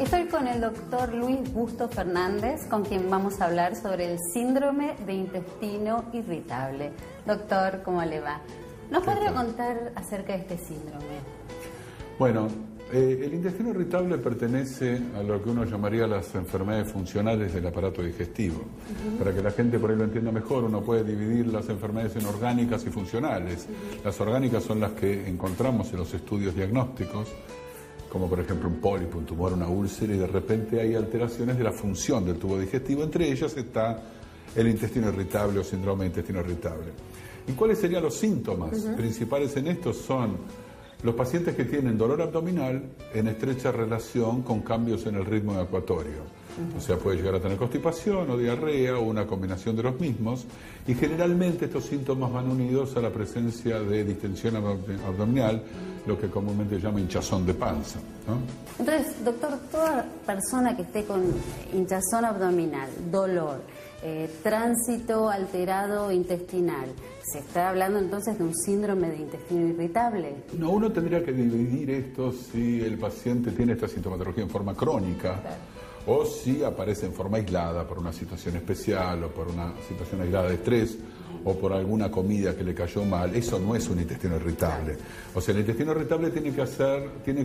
Estoy con el doctor Luis Busto Fernández, con quien vamos a hablar sobre el síndrome de intestino irritable. Doctor, ¿cómo le va? ¿Nos podría contar acerca de este síndrome? Bueno, el intestino irritable pertenece a lo que uno llamaría las enfermedades funcionales del aparato digestivo. Para que la gente por ahí lo entienda mejor, uno puede dividir las enfermedades en orgánicas y funcionales. Las orgánicas son las que encontramos en los estudios diagnósticos, como por ejemplo un pólipo, un tumor, una úlcera, y de repente hay alteraciones de la función del tubo digestivo. Entre ellas está el intestino irritable o síndrome de intestino irritable. ¿Y cuáles serían los síntomas principales en esto? Son los pacientes que tienen dolor abdominal en estrecha relación con cambios en el ritmo evacuatorio. O sea, puede llegar a tener constipación o diarrea o una combinación de los mismos, y generalmente estos síntomas van unidos a la presencia de distensión abdominal, lo que comúnmente llama hinchazón de panza, ¿no? Entonces, doctor, toda persona que esté con hinchazón abdominal, dolor, tránsito alterado intestinal, ¿se está hablando entonces de un síndrome de intestino irritable? No, uno tendría que dividir esto si el paciente tiene esta sintomatología en forma crónica, o si aparece en forma aislada por una situación especial o por una situación aislada de estrés o por alguna comida que le cayó mal. Eso no es un intestino irritable. O sea, el intestino irritable tiene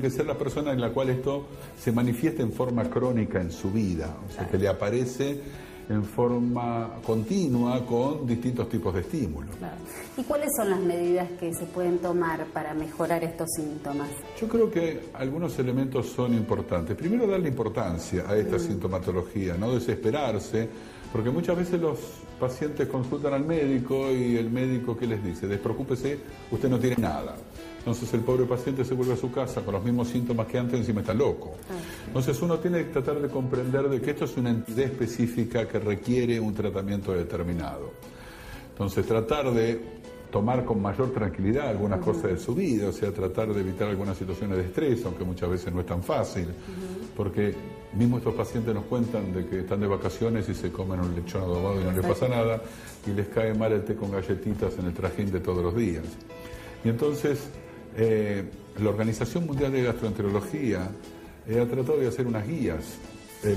que ser la persona en la cual esto se manifiesta en forma crónica en su vida, o sea, que le aparece en forma continua con distintos tipos de estímulos. Claro. ¿Y cuáles son las medidas que se pueden tomar para mejorar estos síntomas? Yo creo que algunos elementos son importantes. Primero, darle importancia a esta sintomatología, no desesperarse, porque muchas veces los pacientes consultan al médico y el médico, ¿qué les dice? Despreocúpese, usted no tiene nada. Entonces el pobre paciente se vuelve a su casa con los mismos síntomas que antes, encima está loco. Entonces uno tiene que tratar de comprender de que esto es una entidad específica que requiere un tratamiento determinado. Entonces tratar de tomar con mayor tranquilidad algunas cosas de su vida, o sea, tratar de evitar algunas situaciones de estrés, aunque muchas veces no es tan fácil, porque mismo estos pacientes nos cuentan de que están de vacaciones y se comen un lechón adobado y no les pasa nada, y les cae mal el té con galletitas en el trajín de todos los días. Y entonces la Organización Mundial de Gastroenterología ha tratado de hacer unas guías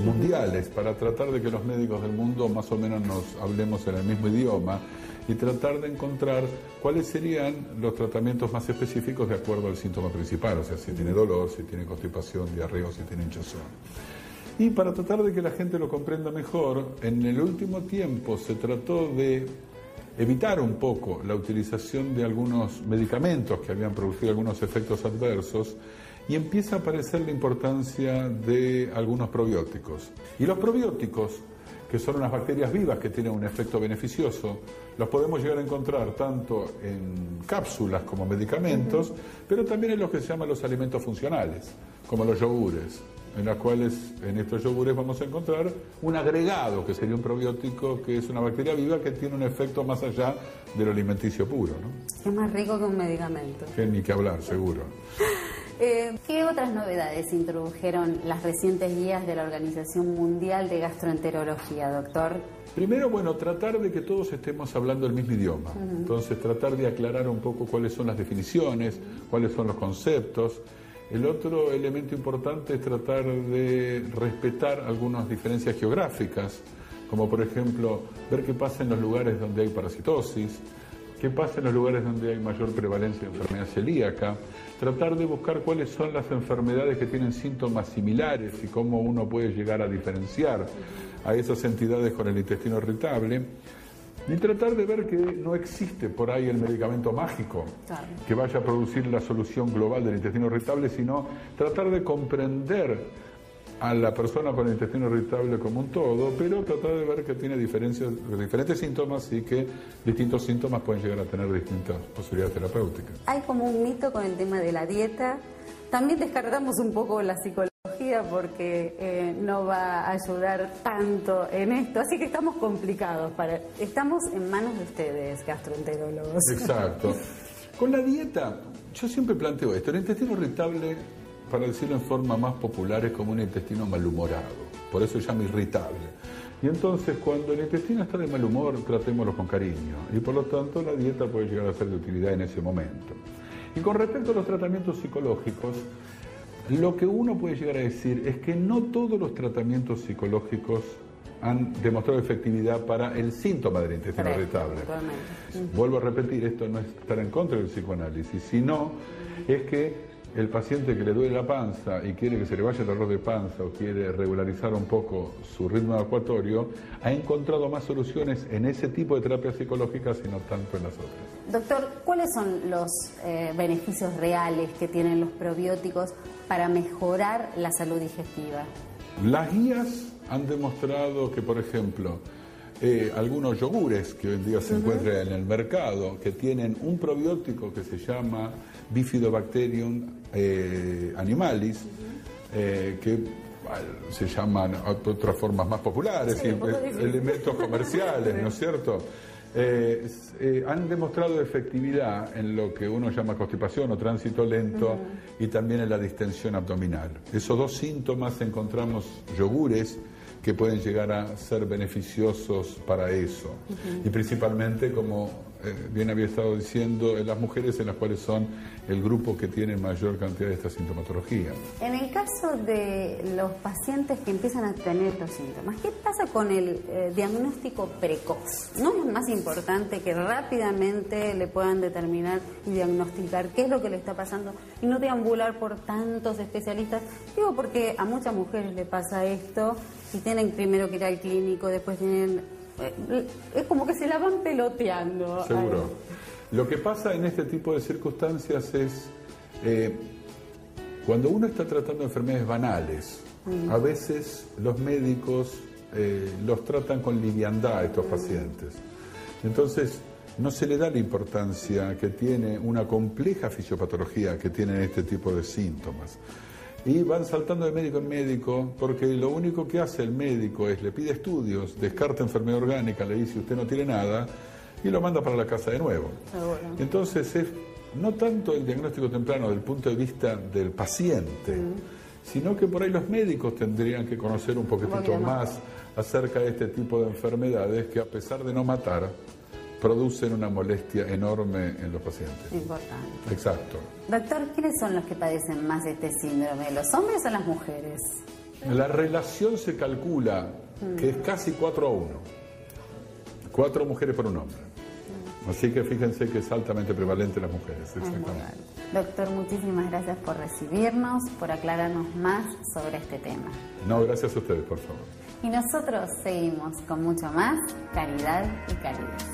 mundiales para tratar de que los médicos del mundo más o menos nos hablemos en el mismo idioma y tratar de encontrar cuáles serían los tratamientos más específicos de acuerdo al síntoma principal, o sea, si tiene dolor, si tiene constipación, diarrea o si tiene hinchazón. Y para tratar de que la gente lo comprenda mejor, en el último tiempo se trató de evitar un poco la utilización de algunos medicamentos que habían producido algunos efectos adversos, y empieza a aparecer la importancia de algunos probióticos. Y los probióticos, que son unas bacterias vivas que tienen un efecto beneficioso, los podemos llegar a encontrar tanto en cápsulas como medicamentos, pero también en lo que se llaman los alimentos funcionales, como los yogures, en las cuales en estos yogures vamos a encontrar un agregado que sería un probiótico, que es una bacteria viva que tiene un efecto más allá del alimenticio puro, ¿no? Es más rico que un medicamento. Que ni que hablar, seguro. ¿Qué otras novedades introdujeron las recientes guías de la Organización Mundial de Gastroenterología, doctor? Primero, bueno, tratar de que todos estemos hablando el mismo idioma. Entonces, tratar de aclarar un poco cuáles son las definiciones, cuáles son los conceptos. El otro elemento importante es tratar de respetar algunas diferencias geográficas, como por ejemplo, ver qué pasa en los lugares donde hay parasitosis, qué pasa en los lugares donde hay mayor prevalencia de enfermedad celíaca, tratar de buscar cuáles son las enfermedades que tienen síntomas similares y cómo uno puede llegar a diferenciar a esas entidades con el intestino irritable, y tratar de ver que no existe por ahí el medicamento mágico que vaya a producir la solución global del intestino irritable, sino tratar de comprender a la persona con el intestino irritable como un todo, pero tratar de ver que tiene diferentes síntomas y que distintos síntomas pueden llegar a tener distintas posibilidades terapéuticas. Hay como un mito con el tema de la dieta. También descartamos un poco la psicología porque no va a ayudar tanto en esto, así que estamos complicados. Estamos en manos de ustedes, gastroenterólogos. Exacto. Con la dieta, yo siempre planteo esto, el intestino irritable, para decirlo en forma más popular, es como un intestino malhumorado, por eso se llama irritable. Y entonces, cuando el intestino está de mal humor, tratémoslo con cariño, y por lo tanto la dieta puede llegar a ser de utilidad en ese momento. Y con respecto a los tratamientos psicológicos, Lo que uno puede llegar a decir es que no todos los tratamientos psicológicos han demostrado efectividad para el síntoma del intestino irritable. Vuelvo a repetir, esto no es estar en contra del psicoanálisis, sino es que el paciente que le duele la panza y quiere que se le vaya el dolor de panza o quiere regularizar un poco su ritmo evacuatorio, ha encontrado más soluciones en ese tipo de terapias psicológicas y no tanto en las otras. Doctor, ¿cuáles son los beneficios reales que tienen los probióticos para mejorar la salud digestiva? Las guías han demostrado que, por ejemplo, algunos yogures que hoy en día se encuentran en el mercado, que tienen un probiótico que se llama Bifidobacterium animalis, que se llaman otras formas más populares, sí, elementos comerciales, ¿no es cierto? Han demostrado efectividad en lo que uno llama constipación o tránsito lento y también en la distensión abdominal. Esos dos síntomas encontramos yogures que pueden llegar a ser beneficiosos para eso. Y principalmente, como bien había estado diciendo, en las mujeres, en las cuales son el grupo que tiene mayor cantidad de esta sintomatología. En el caso de los pacientes que empiezan a tener estos síntomas, ¿qué pasa con el diagnóstico precoz? ¿No es más importante que rápidamente le puedan determinar y diagnosticar qué es lo que le está pasando y no deambular por tantos especialistas? Digo porque a muchas mujeres le pasa esto y tienen primero que ir al clínico, después tienen... es como que se la van peloteando. Seguro. Lo que pasa en este tipo de circunstancias es cuando uno está tratando enfermedades banales, a veces los médicos los tratan con liviandad a estos pacientes. Entonces no se le da la importancia que tiene una compleja fisiopatología que tienen este tipo de síntomas. Y van saltando de médico en médico porque lo único que hace el médico es le pide estudios, descarta enfermedad orgánica, le dice usted no tiene nada y lo manda para la casa de nuevo. Entonces es no tanto el diagnóstico temprano desde el punto de vista del paciente, sino que por ahí los médicos tendrían que conocer un poquitito más acerca de este tipo de enfermedades que, a pesar de no matar, producen una molestia enorme en los pacientes. Importante. Exacto. Doctor, ¿quiénes son los que padecen más de este síndrome? ¿Los hombres o las mujeres? La relación se calcula que es casi 4-1. 4 mujeres por un hombre. Así que fíjense que es altamente prevalente en las mujeres. Exactamente. Doctor, muchísimas gracias por recibirnos, por aclararnos más sobre este tema. No, gracias a ustedes, por favor. Y nosotros seguimos con mucho más caridad y calidez.